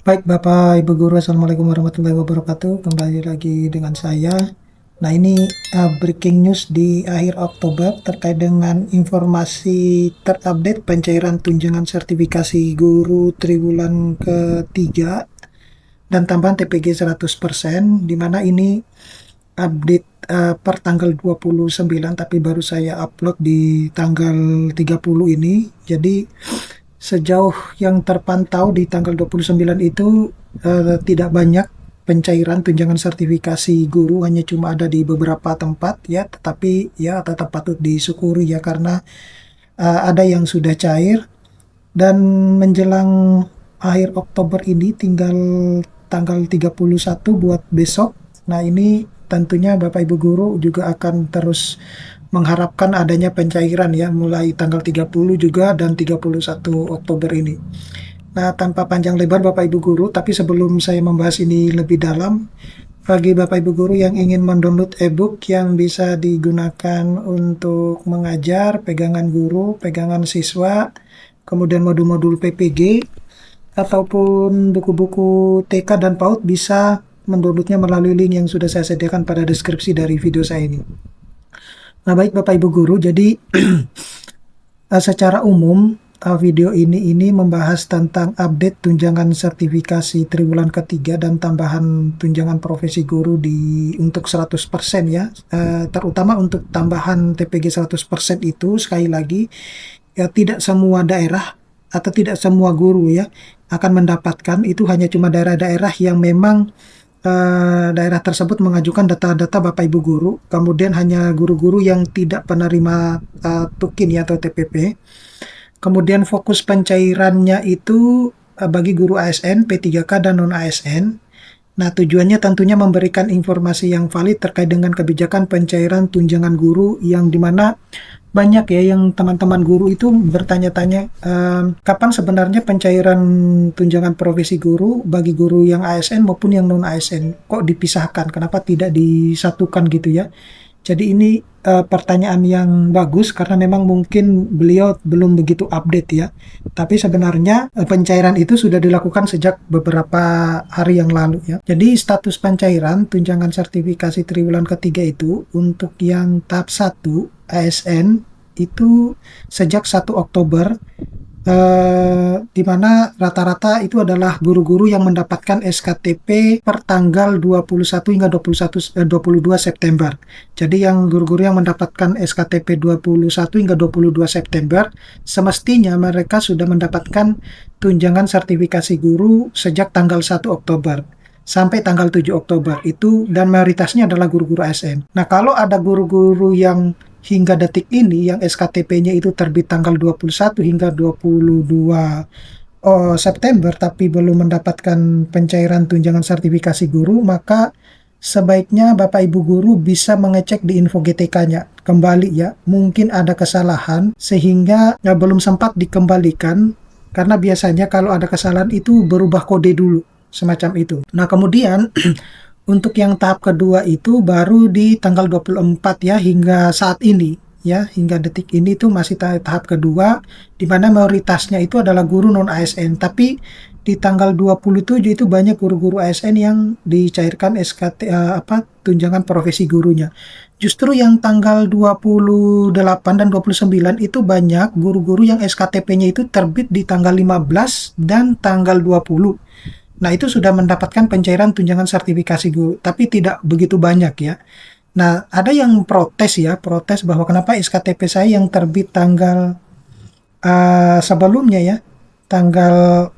Baik Bapak Ibu Guru, Assalamualaikum warahmatullahi wabarakatuh. Kembali lagi dengan saya. Nah ini breaking news di akhir Oktober terkait dengan informasi terupdate pencairan tunjangan sertifikasi guru triwulan ketiga dan tambahan TPG 100%, di mana ini update per tanggal 29, tapi baru saya upload di tanggal 30 ini. Jadi sejauh yang terpantau di tanggal 29 itu tidak banyak pencairan tunjangan sertifikasi guru, hanya cuma ada di beberapa tempat ya, tetapi ya tetap patut disyukuri ya, karena ada yang sudah cair dan menjelang akhir Oktober ini tinggal tanggal 31 buat besok. Nah ini tentunya Bapak Ibu Guru juga akan terus mengharapkan adanya pencairan ya, mulai tanggal 30 juga dan 31 Oktober ini. Nah, tanpa panjang lebar Bapak Ibu Guru, tapi sebelum saya membahas ini lebih dalam, bagi Bapak Ibu Guru yang ingin mendownload ebook yang bisa digunakan untuk mengajar, pegangan guru, pegangan siswa, kemudian modul-modul PPG, ataupun buku-buku TK dan PAUD, bisa mendownloadnya melalui link yang sudah saya sediakan pada deskripsi dari video saya ini. Nah baik Bapak Ibu Guru, jadi secara umum video ini membahas tentang update tunjangan sertifikasi triwulan ketiga dan tambahan tunjangan profesi guru untuk 100% ya, terutama untuk tambahan TPG 100% itu sekali lagi ya, tidak semua daerah atau tidak semua guru ya akan mendapatkan. Itu hanya cuma daerah-daerah yang memang daerah tersebut mengajukan data-data Bapak Ibu Guru, kemudian hanya guru-guru yang tidak penerima tukin ya, atau TPP. Kemudian fokus pencairannya itu bagi guru ASN, P3K dan non ASN. Nah tujuannya tentunya memberikan informasi yang valid terkait dengan kebijakan pencairan tunjangan guru, yang dimana banyak ya yang teman-teman guru itu bertanya-tanya kapan sebenarnya pencairan tunjangan profesi guru bagi guru yang ASN maupun yang non ASN, kok dipisahkan, kenapa tidak disatukan gitu ya. Jadi ini pertanyaan yang bagus karena memang mungkin beliau belum begitu update ya. Tapi sebenarnya pencairan itu sudah dilakukan sejak beberapa hari yang lalu ya. Jadi status pencairan tunjangan sertifikasi triwulan ketiga itu untuk yang tahap 1 ASN itu sejak 1 Oktober, di mana rata-rata itu adalah guru-guru yang mendapatkan SKTP per tanggal 21 hingga 22 September. Jadi yang guru-guru yang mendapatkan SKTP 21 hingga 22 September, semestinya mereka sudah mendapatkan tunjangan sertifikasi guru sejak tanggal 1 Oktober sampai tanggal 7 Oktober itu, dan mayoritasnya adalah guru-guru ASN. Nah, kalau ada guru-guru yang hingga detik ini yang SKTP-nya itu terbit tanggal 21 hingga 22 September tapi belum mendapatkan pencairan tunjangan sertifikasi guru, maka sebaiknya Bapak Ibu Guru bisa mengecek di info GTK-nya kembali ya. Mungkin ada kesalahan sehingga belum sempat dikembalikan, karena biasanya kalau ada kesalahan itu berubah kode dulu, semacam itu. Nah kemudian untuk yang tahap kedua itu baru di tanggal 24 ya, hingga saat ini ya, hingga detik ini itu masih tahap kedua, di mana mayoritasnya itu adalah guru non ASN. Tapi di tanggal 27 itu banyak guru-guru ASN yang dicairkan tunjangan profesi gurunya. Justru yang tanggal 28 dan 29 itu banyak guru-guru yang SKTP-nya itu terbit di tanggal 15 dan tanggal 20. Nah itu sudah mendapatkan pencairan tunjangan sertifikasi guru, tapi tidak begitu banyak ya. Nah ada yang protes bahwa kenapa SKTP saya yang terbit tanggal sebelumnya ya, tanggal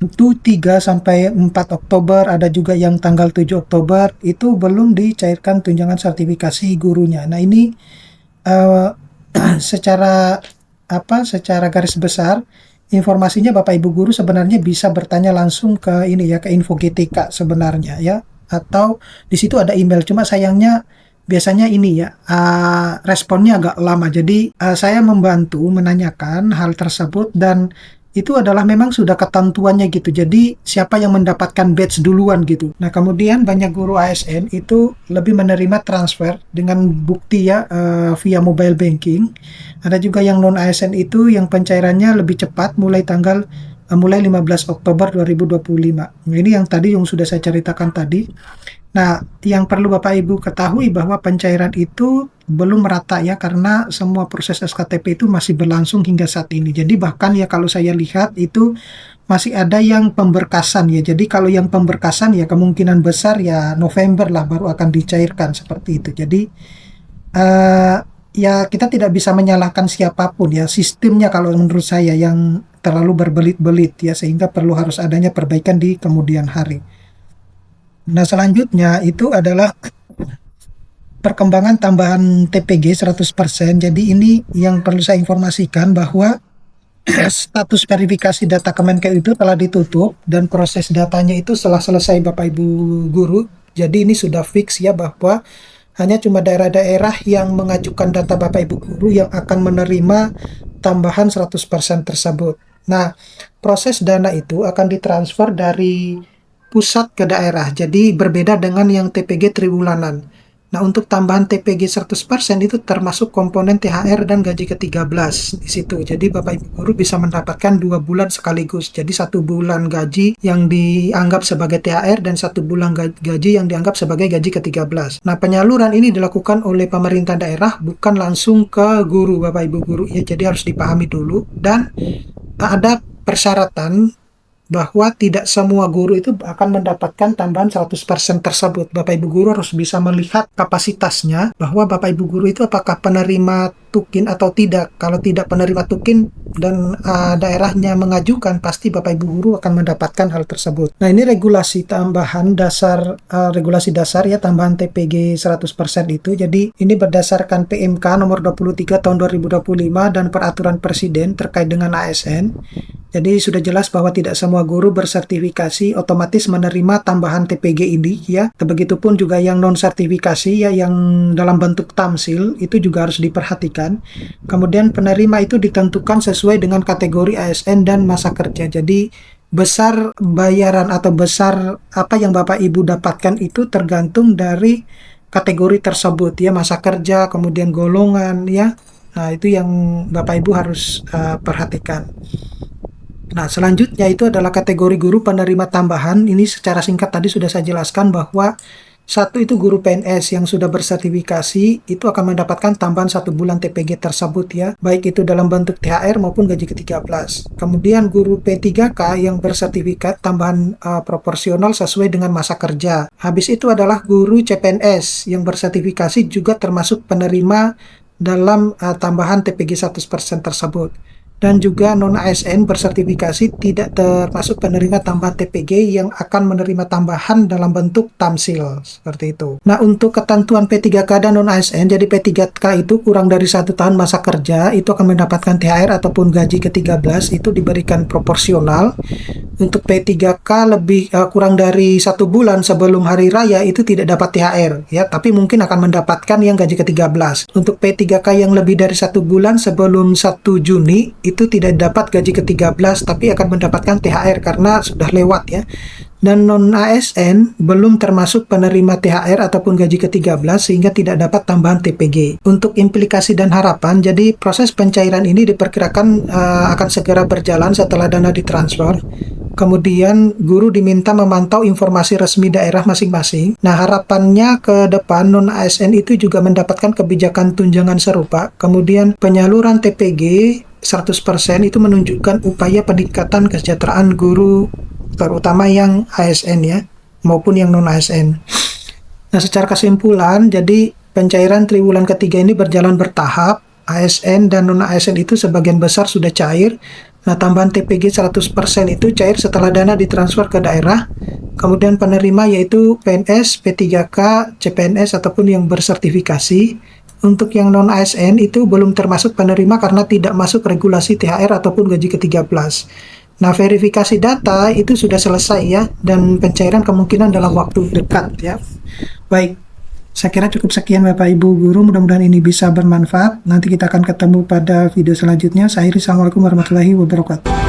3 sampai 4 Oktober, ada juga yang tanggal 7 Oktober, itu belum dicairkan tunjangan sertifikasi gurunya. Nah ini secara garis besar informasinya Bapak Ibu Guru sebenarnya bisa bertanya langsung ke ini ya, ke info GTK sebenarnya ya, atau di situ ada email. Cuma sayangnya biasanya ini ya responnya agak lama. Jadi saya membantu menanyakan hal tersebut, dan itu adalah memang sudah ketentuannya gitu. Jadi siapa yang mendapatkan batch duluan gitu. Nah kemudian banyak guru ASN itu lebih menerima transfer dengan bukti ya, via mobile banking. Ada juga yang non ASN itu yang pencairannya lebih cepat, mulai tanggal mulai 15 Oktober 2025. Ini yang tadi yang sudah saya ceritakan tadi. Nah, yang perlu Bapak Ibu ketahui bahwa pencairan itu belum merata ya, karena semua proses SKTP itu masih berlangsung hingga saat ini. Jadi bahkan ya kalau saya lihat itu masih ada yang pemberkasan ya. Jadi kalau yang pemberkasan ya kemungkinan besar ya November lah baru akan dicairkan seperti itu. Jadi ya kita tidak bisa menyalahkan siapapun ya. Sistemnya kalau menurut saya yang terlalu berbelit-belit ya, sehingga perlu harus adanya perbaikan di kemudian hari. Nah, selanjutnya itu adalah perkembangan tambahan TPG 100%. Jadi ini yang perlu saya informasikan bahwa status verifikasi data Kemenkeu itu telah ditutup dan proses datanya itu setelah selesai Bapak Ibu Guru. Jadi ini sudah fix ya bahwa hanya cuma daerah-daerah yang mengajukan data Bapak Ibu Guru yang akan menerima tambahan 100% tersebut. Nah, proses dana itu akan ditransfer dari pusat ke daerah. Jadi berbeda dengan yang TPG triwulanan. Nah, untuk tambahan TPG 100% itu termasuk komponen THR dan gaji ke-13 di situ. Jadi Bapak Ibu Guru bisa mendapatkan 2 bulan sekaligus. Jadi 1 bulan gaji yang dianggap sebagai THR dan 1 bulan gaji yang dianggap sebagai gaji ke-13. Nah, penyaluran ini dilakukan oleh pemerintah daerah, bukan langsung ke guru Bapak Ibu Guru ya. Jadi harus dipahami dulu, dan ada persyaratan bahwa tidak semua guru itu akan mendapatkan tambahan 100% tersebut. Bapak Ibu Guru harus bisa melihat kapasitasnya, bahwa Bapak Ibu Guru itu apakah penerima tukin atau tidak. Kalau tidak penerima tukin dan daerahnya mengajukan, pasti Bapak Ibu Guru akan mendapatkan hal tersebut. Nah, ini regulasi tambahan dasar, regulasi dasar ya, tambahan TPG 100% itu. Jadi ini berdasarkan PMK nomor 23 tahun 2025 dan peraturan Presiden terkait dengan ASN. Jadi sudah jelas bahwa tidak semua guru bersertifikasi otomatis menerima tambahan TPG ini ya. Begitupun juga yang non sertifikasi ya, yang dalam bentuk tamsil itu juga harus diperhatikan. Kemudian penerima itu ditentukan sesuai dengan kategori ASN dan masa kerja. Jadi besar bayaran atau besar apa yang Bapak Ibu dapatkan itu tergantung dari kategori tersebut ya, masa kerja, kemudian golongan ya. Nah, itu yang Bapak Ibu harus perhatikan. Nah, selanjutnya itu adalah kategori guru penerima tambahan. Ini secara singkat tadi sudah saya jelaskan bahwa satu itu guru PNS yang sudah bersertifikasi itu akan mendapatkan tambahan 1 bulan TPG tersebut ya, baik itu dalam bentuk THR maupun gaji ke-13. Kemudian guru P3K yang bersertifikat tambahan proporsional sesuai dengan masa kerja. Habis itu adalah guru CPNS yang bersertifikasi juga termasuk penerima dalam tambahan TPG 100% tersebut. Dan juga non-ASN bersertifikasi tidak termasuk penerima tambahan TPG yang akan menerima tambahan dalam bentuk tamsil, seperti itu. Nah, untuk ketentuan P3K dan non-ASN, jadi P3K itu kurang dari 1 tahun masa kerja, itu akan mendapatkan THR ataupun gaji ke-13, itu diberikan proporsional. Untuk P3K lebih kurang dari 1 bulan sebelum hari raya, itu tidak dapat THR, ya, tapi mungkin akan mendapatkan yang gaji ke-13. Untuk P3K yang lebih dari 1 bulan sebelum 1 Juni, itu tidak dapat gaji ke-13 tapi akan mendapatkan THR karena sudah lewat ya. Dan non-ASN belum termasuk penerima THR ataupun gaji ke-13 sehingga tidak dapat tambahan TPG. Untuk implikasi dan harapan, jadi proses pencairan ini diperkirakan akan segera berjalan setelah dana ditransfer. Kemudian guru diminta memantau informasi resmi daerah masing-masing. Nah, harapannya ke depan non-ASN itu juga mendapatkan kebijakan tunjangan serupa. Kemudian penyaluran TPG 100% itu menunjukkan upaya peningkatan kesejahteraan guru, terutama yang ASN ya, maupun yang non-ASN. Nah, secara kesimpulan, jadi pencairan triwulan ketiga ini berjalan bertahap. ASN dan non-ASN itu sebagian besar sudah cair. Nah, tambahan TPG 100% itu cair setelah dana ditransfer ke daerah. Kemudian penerima yaitu PNS, P3K, CPNS ataupun yang bersertifikasi. Untuk yang non-ASN itu belum termasuk penerima karena tidak masuk regulasi THR ataupun gaji ke-13. Nah, verifikasi data itu sudah selesai ya, dan pencairan kemungkinan dalam waktu dekat ya. Baik, saya kira cukup sekian Bapak Ibu Guru, mudah-mudahan ini bisa bermanfaat. Nanti kita akan ketemu pada video selanjutnya. Saya Assalamualaikum warahmatullahi wabarakatuh.